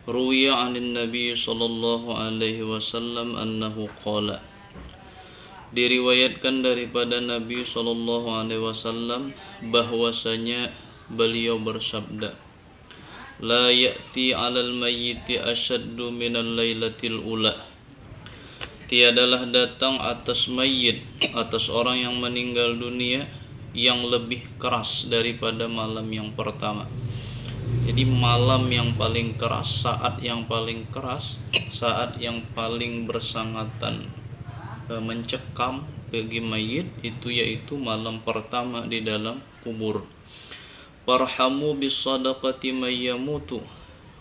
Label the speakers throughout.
Speaker 1: ruwiya 'anin nabi sallallahu alaihi wasallam annahu qala, diriwayatkan daripada Nabi sallallahu alaihi wasallam bahwasanya beliau bersabda, la ya'ti 'alal mayyiti asyaddu minal lailatil ula, tiadalah datang atas mayit, atas orang yang meninggal dunia, yang lebih keras daripada malam yang pertama. Jadi malam yang paling keras, saat yang paling keras, saat yang paling bersangatan mencekam bagi mayit itu yaitu malam pertama di dalam kubur. Farhamu bis sadaqati mayyamutu,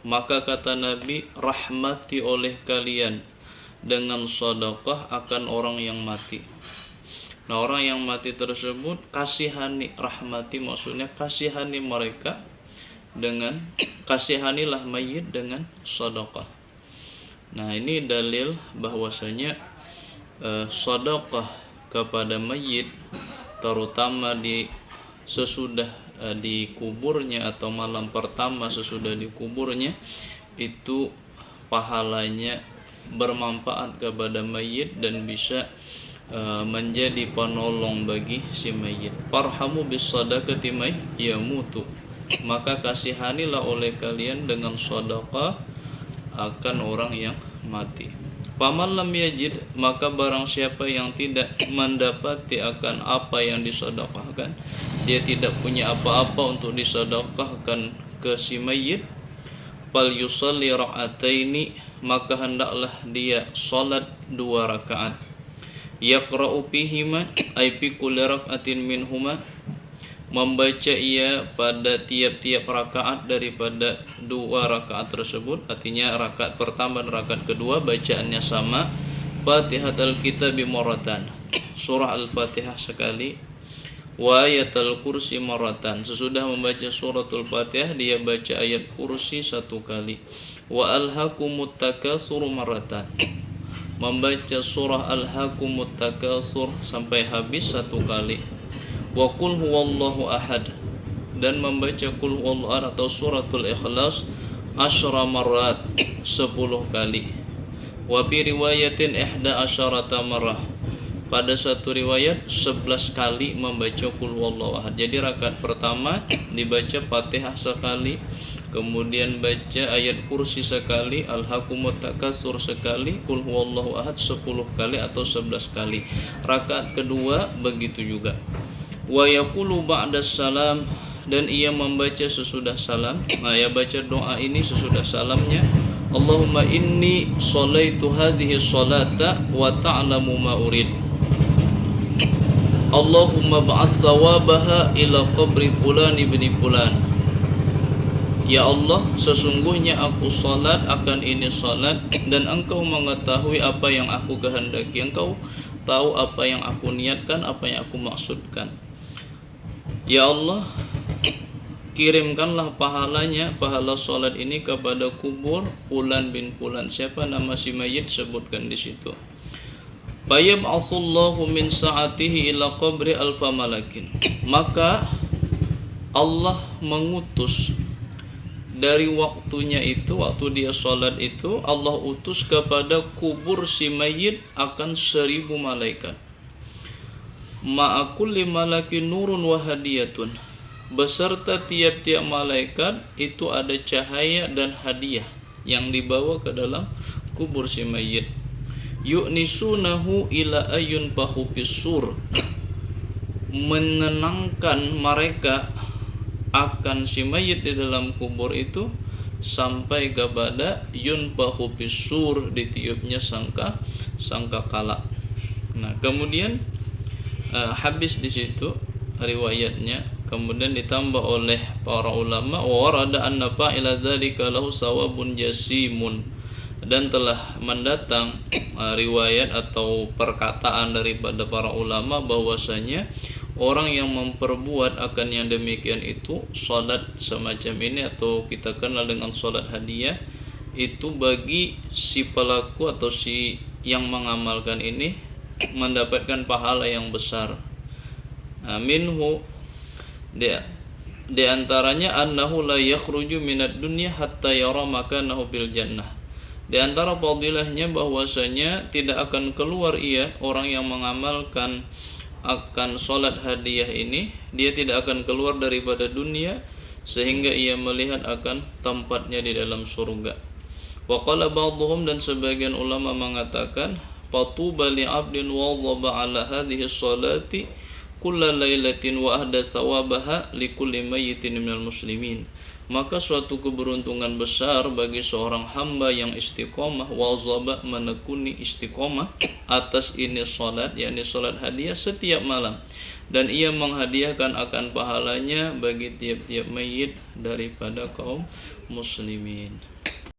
Speaker 1: maka kata Nabi, rahmati oleh kalian dengan sedekah akan orang yang mati. Nah, orang yang mati tersebut kasihani, rahmati maksudnya kasihani mereka dengan, kasihanilah mayit dengan sedekah. Nah, ini dalil bahwasanya sedekah kepada mayit, terutama di sesudah dikuburnya atau malam pertama sesudah dikuburnya, itu pahalanya bermanfaat kepada mayit dan bisa menjadi penolong bagi si mayit. Farhamu bis sadaqati mayyamutu, maka kasihanilah oleh kalian dengan sedekah akan orang yang mati. Faman lam yajid, maka barang siapa yang tidak mendapati akan apa yang disedekahkan, dia tidak punya apa-apa untuk disedekahkan ke si mayit, fal yusalli rak'ataini, maka hendaklah dia salat 2 rakaat. Yaqra'u fihima ay fi kulli rak'atin minhuma, membaca ia pada tiap-tiap rakaat daripada 2 rakaat tersebut, artinya rakaat pertama dan rakaat kedua bacaannya sama. Fatihatul kitab marratan, surah Al-Fatihah sekali. Wa ayatul kursi marratan, sesudah membaca suratul Fatihah dia baca ayat kursi 1 kali. Wa alhaqumut takatsur marratan, membaca surah alhaqumut takatsur sampai habis 1 kali. Wa qul huwallahu ahad, dan membaca qul huwallahu ahad atau suratul ikhlas 10 marrat 10 kali. Wa bi riwayatin 11 marrah, pada satu riwayat 11 kali membaca qul huwallahu ahad. Jadi rakaat pertama dibaca Fatihah sekali, kemudian baca ayat kursi sekali, alhaqumut takatsur sekali, qul huwallahu ahad 10 kali atau 11 kali. Rakaat kedua begitu juga. Wa yaqulu ba'da salam, dan ia membaca sesudah salam. Nah, ia baca doa ini sesudah salamnya. Allahumma inni sholaitu hadhihi sholata wa ta'lamu ma urid. Allahumma ba'ats thawabaha ila qabri fulan ibni fulan. Ya Allah, sesungguhnya aku salat akan ini salat, dan engkau mengetahui apa yang aku kehendaki, engkau tahu apa yang aku niatkan, apa yang aku maksudkan. Ya Allah, kirimkanlah pahalanya, pahala salat ini kepada kubur Fulan bin Fulan. Siapa nama si mayit sebutkan di situ. Fayab'atsullahu min sa'atihi ila qabri alfa malakin, maka Allah mengutus dari waktunya itu, waktu dia salat itu, Allah utus kepada kubur si mayit akan 1000 malaikat. Ma'akulli malakin nurun wa hadiyatun, beserta tiap-tiap malaikat itu ada cahaya dan hadiah yang dibawa ke dalam kubur si mayit. Yu'nisunahu ila ayun bahufis sur, menenangkan mereka akan si mayit di dalam kubur itu sampai kepada yunfahu bisur, ditiupnya sangkakala. Nah, kemudian habis di situ riwayatnya, kemudian ditambah oleh para ulama, wa warada anna fa'ila dzalika lahu sawabun jasimun, dan telah mendatang riwayat atau perkataan daripada para ulama bahwasanya orang yang memperbuat akan yang demikian itu, salat semacam ini atau kita kenal dengan salat hadiah, itu bagi si pelaku atau si yang mengamalkan ini mendapatkan pahala yang besar. Minhu, dia Di antaranya annahu la yakhruju minad dunya hatta yara makanahu bil jannah. Di antara fadilahnya bahwasanya tidak akan keluar ia orang yang mengamalkan akan salat hadiah ini, dia tidak akan keluar daripada dunia sehingga ia melihat akan tempatnya di dalam surga. Wa qala ba'dhum, dan sebagian ulama mengatakan fatuba li 'abdin wadhaba 'ala hadhihi sholati kulla lailatin wa ahda sawabaha likulli mayyitin minal muslimin. Maka suatu keberuntungan besar bagi seorang hamba yang istiqomah, wazaba menekuni istiqomah atas ini salat, yakni salat hadiah setiap malam, dan ia menghadiahkan akan pahalanya bagi tiap-tiap mayit daripada kaum muslimin.